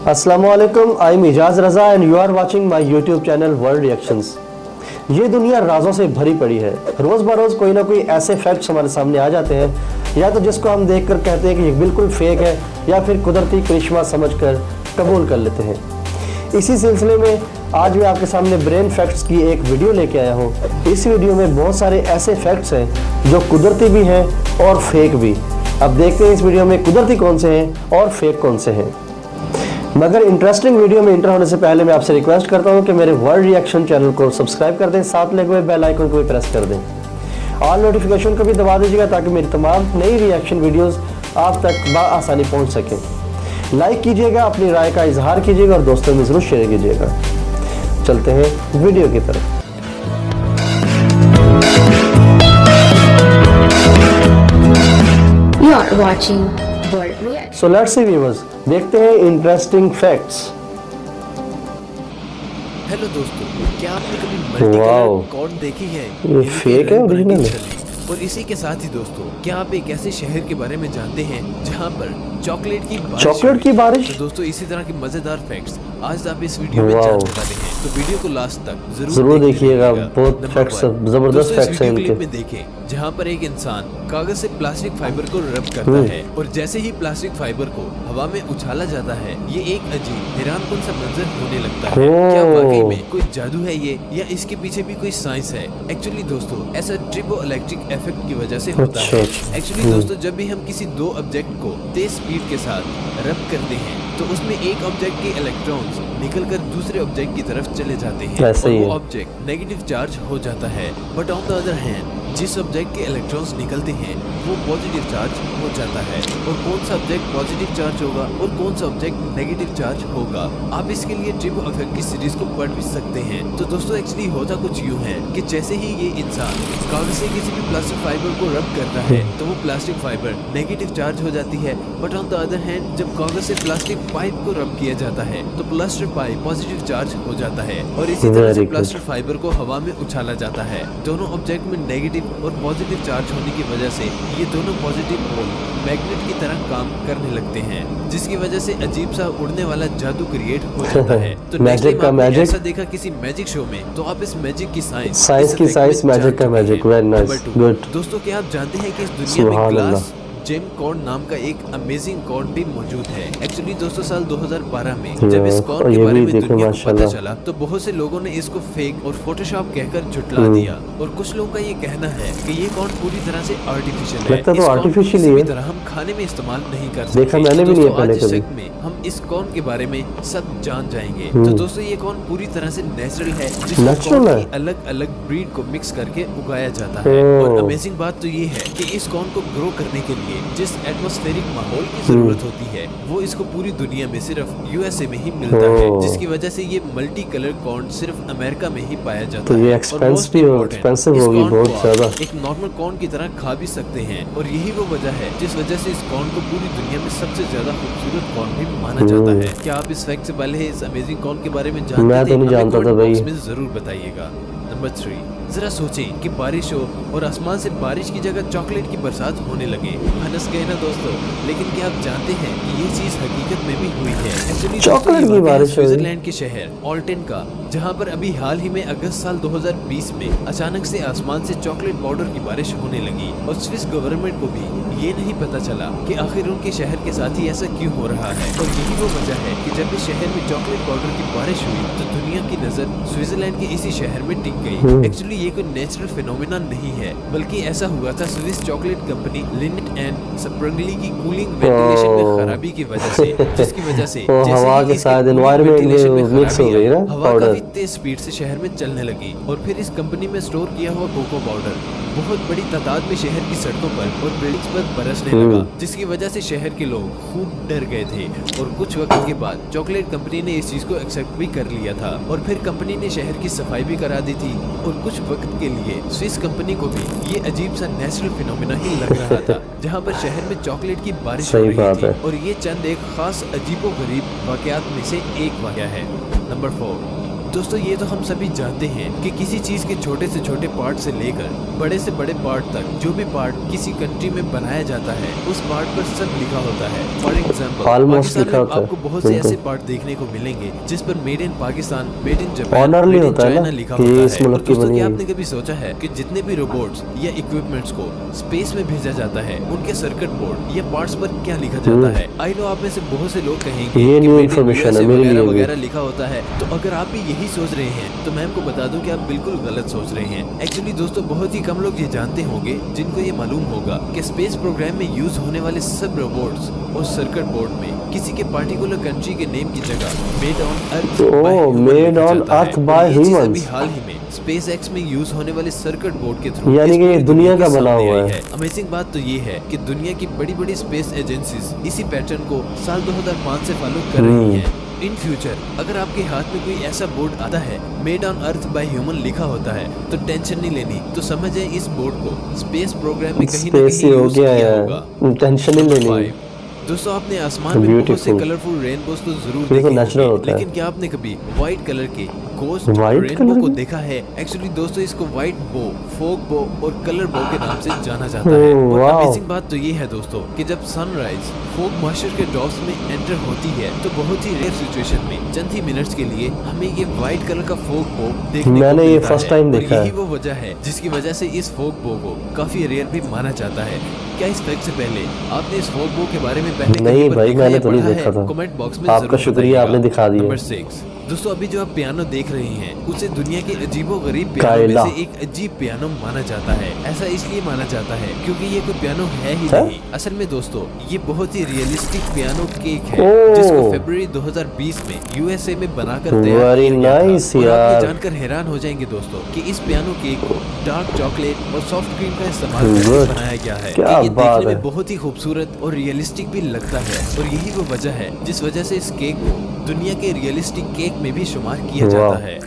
अस्सलामुअलैकुम, I am Ijaz Raza and you are watching my YouTube channel World Reactions. ये दुनिया राजों से भरी पड़ी है। रोज बरोज कोई ना कोई ऐसे फैक्ट्स हमारे सामने आ जाते हैं, या तो जिसको हम देखकर कहते हैं कि ये बिल्कुल फेक है, या फिर कुदरती करिश्मा समझकर कबूल कर लेते हैं। इसी सिलसिले में आज मैं आपके सामने ब्रेन फैक्ट्स की एक वीडियो लेके आया हूँ। इस वीडियो में बहुत सारे ऐसे फैक्ट्स हैं जो कुदरती भी हैं और फेक भी। अब देखते हैं इस वीडियो में कुदरती कौन से हैं और फेक कौन से हैं। मगर इंटरेस्टिंग वीडियो में इंटर होने से पहले मैं आपसे रिक्वेस्ट करता हूं कि मेरे वर्ल्ड रिएक्शन चैनल को सब्सक्राइब कर दें, साथ लगे हुए बेल आइकन को भी प्रेस कर दें। ऑल नोटिफिकेशन को भी दबा दीजिएगा ताकि मेरी तमाम नई रिएक्शन वीडियोस आप तक बआसानी पहुंच सकें। लाइक कीजिएगा, अपनी राय का इजहार कीजिएगा और दोस्तों में ज़रूर शेयर कीजिएगा। चलते हैं वीडियो की तरफ। You are watching World Reaction. So let's see viewers, देखते हैं इंटरेस्टिंग फैक्ट्स। हेलो दोस्तों, क्या आपने कभी मल्टी वाओ, कलर कॉर्न देखी है? ये फेक है ओरिजिनल है? और इसी के साथ ही दोस्तों, क्या आप एक ऐसे शहर के बारे में जानते हैं जहां पर चॉकलेट की बारिश? तो दोस्तों, इसी तरह के मजेदार फैक्ट्स आज आप इस वीडियो में जानने वाले हैं, तो वीडियो को लास्ट तक जरूर देखिएगा। बहुत फैक्ट्स, जबरदस्त फैक्ट्स हैं इनके। में देखें जहां पर एक इंसान कागज से प्लास्टिक फाइबर को रब करता है और जैसे ही प्लास्टिक फाइबर को हवा में उछाला जाता है, ये एक अजीब हैरानकुन सा मंजर होने लगता है। क्या वाकई में कोई जादू है ये, या इसके पीछे भी कोई साइंस है? एक्चुअली दोस्तों, ऐसा ट्रिपो इलेक्ट्रिक इफेक्ट की वजह से होता है। एक्चुअली दोस्तों, जब भी हम किसी दो ऑब्जेक्ट को तेज स्पीड के साथ रब करते हैं तो उसमें एक ऑब्जेक्ट के इलेक्ट्रॉन्स निकलकर दूसरे ऑब्जेक्ट की तरफ चले जाते हैं और वो ऑब्जेक्ट नेगेटिव चार्ज हो जाता है। But on the other hand, जिस ऑब्जेक्ट के इलेक्ट्रॉन्स निकलते हैं वो पॉजिटिव चार्ज हो जाता है। और कौन सा ऑब्जेक्ट पॉजिटिव चार्ज होगा और कौन सा ऑब्जेक्ट नेगेटिव चार्ज होगा, आप इसके लिए ट्रिपो इफेक्ट की सीरीज को पढ़ भी सकते हैं। तो दोस्तों, एक्चुअली होता कुछ यूं है कि जैसे ही ये इंसान कागज से किसी भी प्लास्टिक फाइबर को रब करता है तो वो प्लास्टिक फाइबर नेगेटिव चार्ज हो जाती है। But on the other hand, जब कागज से प्लास्टिक पाइप को रब किया जाता है तो प्लास्टिक पाइप पॉजिटिव चार्ज हो जाता है और इसी तरह से प्लास्टिक फाइबर को हवा में उछाला जाता है। दोनों ऑब्जेक्ट में नेगेटिव और पॉजिटिव चार्ज होने की वजह से ये दोनों पॉजिटिव पोल मैग्नेट की तरह काम करने लगते हैं, जिसकी वजह से अजीब सा उड़ने वाला जादू क्रिएट हो जाता है। तो मैजिक का मैजिक ऐसा देखा किसी मैजिक शो में, तो आप इस मैजिक की साइंस मैजिक का मैजिक। Very nice, good. दोस्तों, क्या आप जानते हैं कि इस दुनिया में ग्लास जेम कॉर्न नाम का एक अमेजिंग कॉर्न भी मौजूद है? एक्चुअली दोस्तों, साल 2012 में जब इस कॉर्न के बारे में दुनिया को पता चला तो बहुत से लोगों ने इसको फेक और फोटोशॉप कहकर झुठला दिया। और कुछ लोगों का ये कहना है कि ये कॉर्न पूरी तरह से आर्टिफिशियल है। लगता तो आर्टिफिशियल ही है, तरह हम खाने में इस्तेमाल नहीं कर सकते। देखा मैंने भी नहीं है पहले कभी। में हम इस कॉर्न के बारे में सब जान जाएंगे। तो दोस्तों, ये कॉर्न पूरी तरह से नेचुरल है, जिसको अलग अलग ब्रीड को मिक्स करके उगाया जाता है। और अमेजिंग बात तो ये है कि इस कॉर्न को ग्रो करने के लिए जिस एटमॉस्फेरिक माहौल की जरूरत होती है वो इसको पूरी दुनिया में सिर्फ यूएसए में ही मिलता है, जिसकी वजह से ये मल्टी कलर कॉर्न सिर्फ अमेरिका में ही पाया जाता है। ये एक्सपेंसिव होगी बहुत ज्यादा। एक नॉर्मल कॉर्न की तरह खा भी सकते हैं और यही वो वजह है जिस वजह से इस कॉर्न को पूरी दुनिया में सबसे ज्यादा खूबसूरत कॉर्न भी माना जाता है। क्या आप इस फैक्ट से पहले इस अमेजिंग कॉर्न के बारे में जानते थे? मैं तो नहीं जानता था भाई। जरूर बताइएगा। नंबर 3, जरा सोचें कि बारिश हो और आसमान से बारिश की जगह चॉकलेट की बरसात होने लगे। हंस गए ना दोस्तों? लेकिन क्या आप जानते हैं कि ये चीज हकीकत में भी हुई है? एक्चुअली चॉकलेट की बारिश स्विट्जरलैंड के शहर ऑल्टेन का, जहां पर अभी हाल ही में अगस्त साल 2020 में अचानक से आसमान से चॉकलेट पाउडर की बारिश होने लगी और स्विस गवर्नमेंट को भी ये नहीं पता चला कि आखिर उनके शहर के साथ ही ऐसा क्यों हो रहा है। और यही वो वजह है कि जब इस शहर में चॉकलेट पाउडर की बारिश हुई तो दुनिया की नजर स्विट्जरलैंड के इसी शहर में टिक गई। एक्चुअली ये कोई नेचुरल फिनोमेना नहीं है, बल्कि ऐसा हुआ था Swiss chocolate company Lindt and Sprungli की कूलिंग वेंटिलेशन में खराबी की वजह से, जिसकी वजह से हवा के साथ एनवायरनमेंट मिक्स हो गई ना, हवा काफी तेज स्पीड से शहर में चलने लगी और फिर इस कंपनी में स्टोर किया हुआ कोको पाउडर बहुत बड़ी तादाद में शहर की सड़कों पर और बिल्डिंग्स पर बरसने लगा, जिसकी वजह से शहर के लोग खूब डर गए थे। और कुछ वक्त के बाद चॉकलेट कंपनी ने इस चीज को एक्सेप्ट भी कर लिया था और फिर कंपनी ने शहर की सफाई भी करा दी थी। और कुछ वक्त के लिए स्विस कंपनी को भी ये अजीब सा नेचुरल फिनोमेना ही लग रहा था, जहाँ पर शहर में चॉकलेट की बारिश हो रही थी। और ये चंद एक खास अजीबो गरीब वाकयात में से एक वाकया है। नंबर 4, दोस्तों ये तो हम सभी जानते हैं कि किसी चीज के छोटे से छोटे पार्ट से लेकर बड़े से बड़े पार्ट तक जो भी पार्ट किसी कंट्री में बनाया जाता है उस पार्ट पर सब लिखा होता है। फॉर एग्जाम्पल पाकिस्तान में आपको बहुत से ऐसे पार्ट देखने को मिलेंगे जिस पर made in Pakistan, made in Japan, made in China लिखा होता है। और दोस्तों क्या आपने कभी सोचा है कि जितने भी रोबोट्स या इक्विपमेंट्स को स्पेस में भेजा जाता है उनके सर्किट बोर्ड या पार्ट्स पर क्या लिखा जाता है? आई नो आप में से बहुत से लोग कहेंगे ये न्यू इन्फॉर्मेशन है मेरे लिए वगैरह लिखा होता है। तो अगर आप भी यही सोच रहे हैं तो मैं आपको बता दूं कि आप बिल्कुल गलत सोच रहे हैं। एक्चुअली दोस्तों बहुत ही कम लोग ये जानते होंगे जिनको ये मालूम होगा कि स्पेस प्रोग्राम में यूज होने वाले सब रोबोट्स और सर्किट बोर्ड में किसी के पार्टिकुलर कंट्री के नेम की जगह made on earth by humans. अभी हाल ही में स्पेस एक्स में यूज होने वाले सर्किट बोर्ड के थ्रू यानी कि ये दुनिया का बना हुआ है। अमेजिंग बात तो ये है कि दुनिया की बड़ी बड़ी स्पेस एजेंसीज इसी पैटर्न को साल 2005 से फॉलो कर रही हैं। इन फ्यूचर अगर आपके हाथ में कोई ऐसा बोर्ड आता है made on earth by human लिखा होता है तो टेंशन नहीं लेनी, तो समझ जाए इस बोर्ड को स्पेस प्रोग्राम में कहीं ना कहीं यूज किया होगा। टेंशन नहीं लेनी। दोस्तों आपने आसमान में बहुत से कलरफुल रेनबोस तो जरूर देखे होंगे, लेकिन क्या आपने कभी व्हाइट कलर के गोस्ट रेनबो को देखा है? एक्चुअली दोस्तों इसको व्हाइट बो, फोक बो और कलर बो के नाम से जाना जाता है। और अमेजिंग बात तो ये है दोस्तों कि जब सनराइज फोक मॉइस्चर के ड्रॉप्स में एंटर होती है तो बहुत ही रेयर सिचुएशन में चंद ही मिनट्स के लिए हमें ये व्हाइट कलर का फोक बो देखने को मिलता है। फर्स्ट टाइम देखा है। यही वो वजह है जिसकी वजह से इस फोक बो को काफी रेयर भी माना जाता है। क्या इस फैक्ट से पहले आपने इस फोक बो के बारे में पहले नहीं भाई मैंने तो नहीं देखा था। कमेंट बॉक्स में आपका शुक्रिया आपने दिखा दिया। नंबर 6 दोस्तों अभी जो आप पियानो देख रहे हैं उसे दुनिया के अजीबोगरीब पियानो में से एक अजीब पियानो माना जाता है। ऐसा इसलिए माना जाता है क्योंकि ये कोई पियानो है ही नहीं। असल में दोस्तों ये बहुत ही रियलिस्टिक पियानो केक है जिसको फरवरी 2020 में यूएसए में बनाकर तैयार किया गया था। और आप ये जानकर हैरान हो जाएंगे दोस्तों कि इस पियानो केक को डार्क चॉकलेट और सॉफ्ट क्रीम का इस्तेमाल करके बनाया गया है। ये देखने में बहुत ही खूबसूरत और रियलिस्टिक भी लगता है और यही वो वजह है जिस वजह से इस केक को दुनिया के रियलिस्टिक केक में भी शुमार किया जाता है।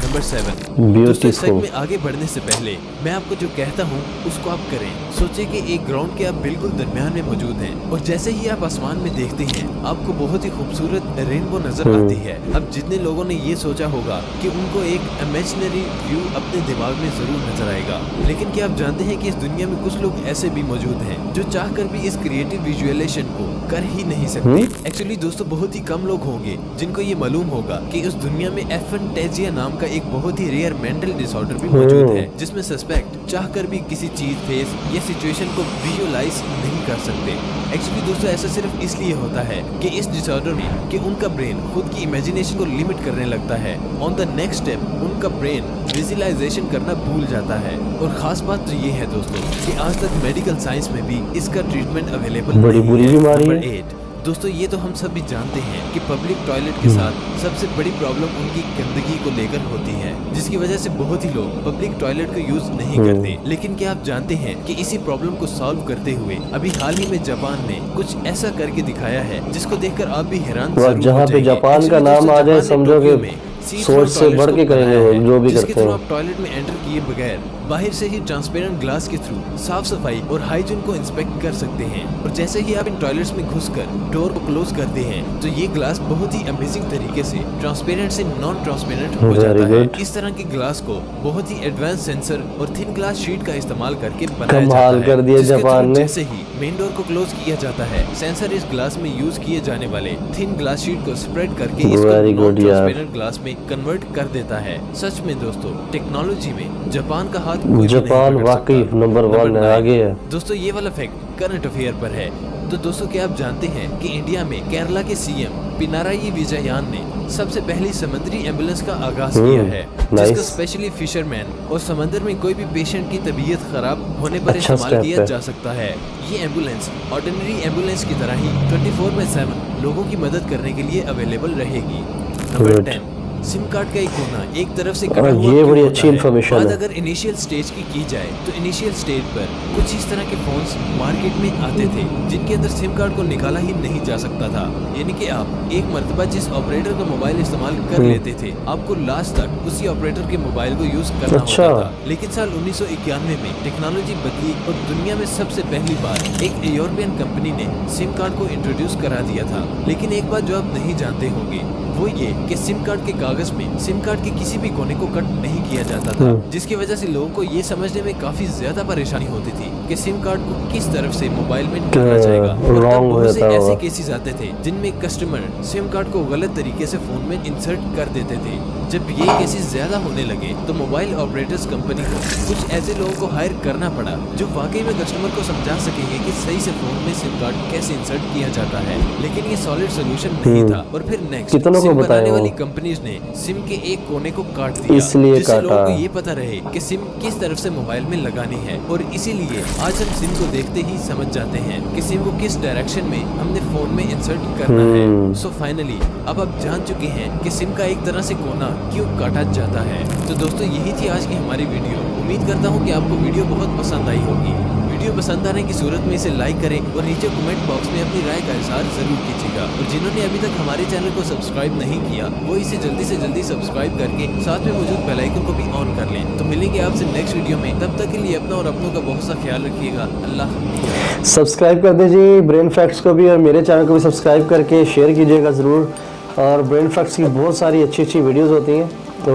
नंबर 7 दोस्तों इस सेट में आगे बढ़ने से पहले मैं आपको जो कहता हूँ उसको आप करें। सोचिए कि एक ग्राउंड के आप बिल्कुल दरमियान में मौजूद हैं और जैसे ही आप आसमान में देखते हैं आपको बहुत ही खूबसूरत रेनबो नजर आती है। अब जितने लोगों ने ये सोचा होगा कि उनको एक इमेजिनरी व्यू अपने दिमाग में जरूर नजर आएगा, लेकिन क्या आप जानते हैं कि इस दुनिया में कुछ लोग ऐसे भी मौजूद हैं जो चाहकर भी इस क्रिएटिव विजुअलाइजेशन को कर ही नहीं सकते। एक्चुअली दोस्तों बहुत ही कम लोग होंगे जिनको ये मालूम होगा कि इस दुनिया में एफेंटेजिया नाम का एक बहुत ही रेयर मेंटल डिसऑर्डर भी मौजूद है जिसमें सस्पेक्ट चाहकर भी किसी चीज, फेस या सिचुएशन को विजुअलाइज नहीं कर सकते। एक्चुअली दोस्तों ऐसा सिर्फ इसलिए होता है कि इस डिसऑर्डर में कि उनका ब्रेन खुद की इमेजिनेशन को लिमिट करने लगता है। ऑन द नेक्स्ट स्टेप उनका ब्रेन विजुअलाइजेशन करना भूल जाता है। और खास बात तो ये है दोस्तों कि आज तक मेडिकल साइंस में भी इसका ट्रीटमेंट अवेलेबल बड़ी बुरी बीमारी है। नंबर 8 दोस्तों ये तो हम सभी जानते हैं कि पब्लिक टॉयलेट के साथ सबसे बड़ी प्रॉब्लम उनकी गंदगी को लेकर होती है, जिसकी वजह से बहुत ही लोग पब्लिक टॉयलेट का यूज नहीं करते। लेकिन क्या आप जानते हैं कि इसी प्रॉब्लम को सॉल्व करते हुए अभी हाल ही में जापान ने कुछ ऐसा करके दिखाया है जिसको देखकर आप भी हैरान जरूर हो जाएंगे। जहाँ पे जापान का नाम आ जाए समझो कि सोच से बढ़ के करेंगे वो जो भी करते हैं। आप टॉयलेट में एंटर किए बगैर बाहर से ही ट्रांसपेरेंट ग्लास के थ्रू साफ सफाई और हाइजीन को इंस्पेक्ट कर सकते हैं। और जैसे ही आप इन टॉयलेट्स में घुसकर डोर को क्लोज करते हैं तो ये ग्लास बहुत ही अमेजिंग तरीके से ट्रांसपेरेंट से नॉन ट्रांसपेरेंट हो जाता है। इस तरह के ग्लास को बहुत ही एडवांस सेंसर और थिन ग्लास शीट का इस्तेमाल करके बनाया जाता है। जापान ने जैसे ही मेन डोर को क्लोज किया जाता है सेंसर इस ग्लास में यूज किए जाने वाले थिन ग्लास शीट को स्प्रेड करके इसको नॉन ट्रांसपेरेंट ग्लास में कन्वर्ट कर देता है। सच में दोस्तों टेक्नोलॉजी में जापान का हाथ जापान वाकई नंबर 1 आगे है। दोस्तों ये वाला फैक्ट करंट अफेयर पर है। तो दोस्तों क्या आप जानते हैं कि इंडिया में केरला के सीएम पिनाराई विजयन ने सबसे पहली समुद्री एम्बुलेंस का आगाज किया है जिसको स्पेशली फिशरमैन और समंदर में कोई भी पेशेंट की तबीयत खराब होने पर इस्तेमाल किया जा सकता है। ये एम्बुलेंस ऑर्डिनरी एम्बुलेंस की तरह ही 24/7 लोगों की मदद करने के लिए अवेलेबल रहेगी। नंबर 10 सिम कार्ड का एक कोना एक तरफ से कटा हुआ ये बड़ी अच्छी इन्फॉर्मेशन है। अगर इनिशियल स्टेज की जाए तो इनिशियल स्टेज पर कुछ इस तरह के फोन्स मार्केट में आते थे जिनके अंदर सिम कार्ड को निकाला ही नहीं जा सकता था। यानी कि आप एक मर्तबा जिस ऑपरेटर का मोबाइल इस्तेमाल कर लेते थे आपको लास्ट तक उसी ऑपरेटर के मोबाइल को यूज करना होता था। लेकिन साल 1991 में टेक्नोलॉजी बदली और दुनिया में सबसे पहली बार एक यूरोपियन कंपनी ने सिम कार्ड को इंट्रोड्यूस करा दिया था। लेकिन एक बात जो आप नहीं जानते होंगे वो ये कि सिम कार्ड के कागज में सिम कार्ड के किसी भी कोने को कट नहीं किया जाता था, जिसकी वजह से लोगों को ये समझने में काफी ज्यादा परेशानी होती थी कि सिम कार्ड को किस तरफ से मोबाइल में डाला जाएगा। और तब बहुत से ऐसे केसेस आते थे जिनमें कस्टमर सिम कार्ड को गलत तरीके से फोन में इंसर्ट कर देते थे। जब ये केसेस ज्यादा होने लगे तो मोबाइल ऑपरेटर्स कंपनी को कुछ ऐसे लोगों को हायर करना पड़ा जो वाकई में कस्टमर को समझा सकेंगे कि सही से फोन में सिम कार्ड कैसे इंसर्ट किया जाता है। लेकिन ये सॉलिड सोल्यूशन नहीं था। और फिर नेक्स्ट सिम बनाने वाली कंपनीज ने सिम के एक कोने को काट दिया, जिससे लोगों को ये पता रहे कि सिम किस तरफ से मोबाइल में लगानी है। और इसीलिए आज हम सिम को देखते ही समझ जाते हैं कि सिम को किस डायरेक्शन में हमने फोन में इंसर्ट करना है। सो फाइनली अब आप जान चुके हैं कि सिम का एक तरह से कोना क्यों काटा जाता है। तो दोस्तों यही थी आज की हमारी वीडियो। उम्मीद करता हूँ कि आपको वीडियो बहुत पसंद आई होगी। वीडियो पसंद आने की सूरत में इसे लाइक करें और नीचे कमेंट बॉक्स में अपनी राय का इज़हार जरूर कीजिएगा। और जिन्होंने अभी तक हमारे चैनल को सब्सक्राइब नहीं किया वो इसे जल्दी से जल्दी सब्सक्राइब करके साथ में मौजूद बेल आइकन को भी ऑन कर लें। तो मिलेंगे आपसे नेक्स्ट वीडियो में, तब तक के लिए अपना और अपनों का बहुत सा ख्याल रखिएगा। अल्लाह। सब्सक्राइब कर दीजिए ब्रेन फैक्ट्स को भी और मेरे चैनल को भी सब्सक्राइब करके शेयर कीजिएगा ज़रूर। और ब्रेन फैक्ट्स की बहुत सारी अच्छी अच्छी वीडियोस होती हैं, तो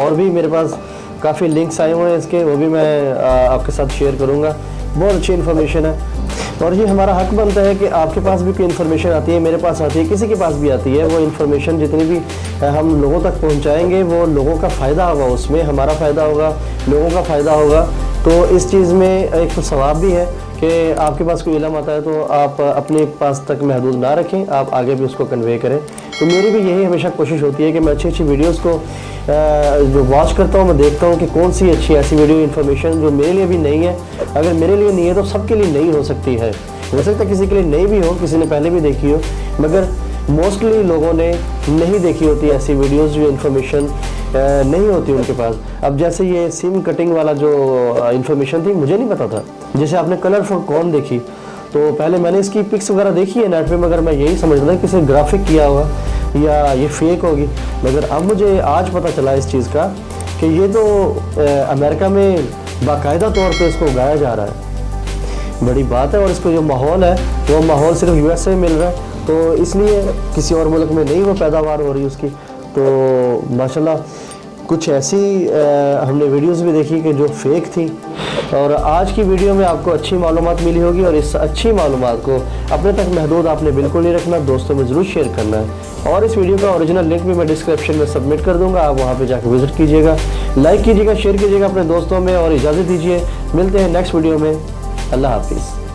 और भी मेरे पास काफ़ी लिंक्स आए हुए हैं इसके, वो भी मैं आपके साथ शेयर करूँगा। बहुत अच्छी इन्फॉर्मेशन है और ये हमारा हक बनता है कि आपके पास भी कोई इन्फॉर्मेशन आती है, मेरे पास आती है, किसी के पास भी आती है, वो इन्फॉर्मेशन जितनी भी हम लोगों तक पहुंचाएंगे वो लोगों का फ़ायदा होगा, उसमें हमारा फ़ायदा होगा, लोगों का फ़ायदा होगा। तो इस चीज़ में एक तो सवाब भी है कि आपके पास कोई इल्म आता है तो आप अपने पास तक महदूद ना रखें, आप आगे भी उसको कन्वे करें। तो मेरी भी यही हमेशा कोशिश होती है कि मैं अच्छी अच्छी वीडियोस को जो वॉच करता हूँ, मैं देखता हूँ कि कौन सी अच्छी ऐसी वीडियो इन्फॉर्मेशन जो मेरे लिए भी नहीं है, अगर मेरे लिए नहीं है तो सबके लिए नहीं हो सकती है। हो सकता है किसी के लिए नहीं भी हो, किसी ने पहले भी देखी हो, मगर मोस्टली लोगों ने नहीं देखी होती ऐसी वीडियोस जो इन्फॉर्मेशन नहीं होती उनके पास। अब जैसे ये सिम कटिंग वाला जो इन्फॉर्मेशन थी मुझे नहीं पता था। जैसे आपने कलरफुल कॉर्न देखी, तो पहले मैंने इसकी पिक्स वगैरह देखी है नेट पे, मगर मैं यही समझ रहा था किसी ग्राफिक किया हुआ या ये फेक होगी। मगर अब मुझे आज पता चला इस चीज़ का कि ये तो अमेरिका में बाकायदा तौर पे इसको उगाया जा रहा है। बड़ी बात है। और इसको जो माहौल है वो माहौल सिर्फ यूएस में मिल रहा है, तो इसलिए किसी और मुल्क में नहीं वो पैदावार हो रही उसकी। तो माशाल्लाह कुछ ऐसी हमने वीडियोस भी देखी कि जो फेक थी। और आज की वीडियो में आपको अच्छी मालूमात मिली होगी और इस अच्छी मालूमात को अपने तक महदूद आपने बिल्कुल नहीं रखना, दोस्तों में ज़रूर शेयर करना है। और इस वीडियो का ओरिजिनल लिंक भी मैं डिस्क्रिप्शन में सबमिट कर दूंगा, आप वहाँ पे जाकर विजिट कीजिएगा, लाइक कीजिएगा, शेयर कीजिएगा अपने दोस्तों में। और इजाज़त दीजिए, मिलते हैं नेक्स्ट वीडियो में। अल्लाह हाफिज़।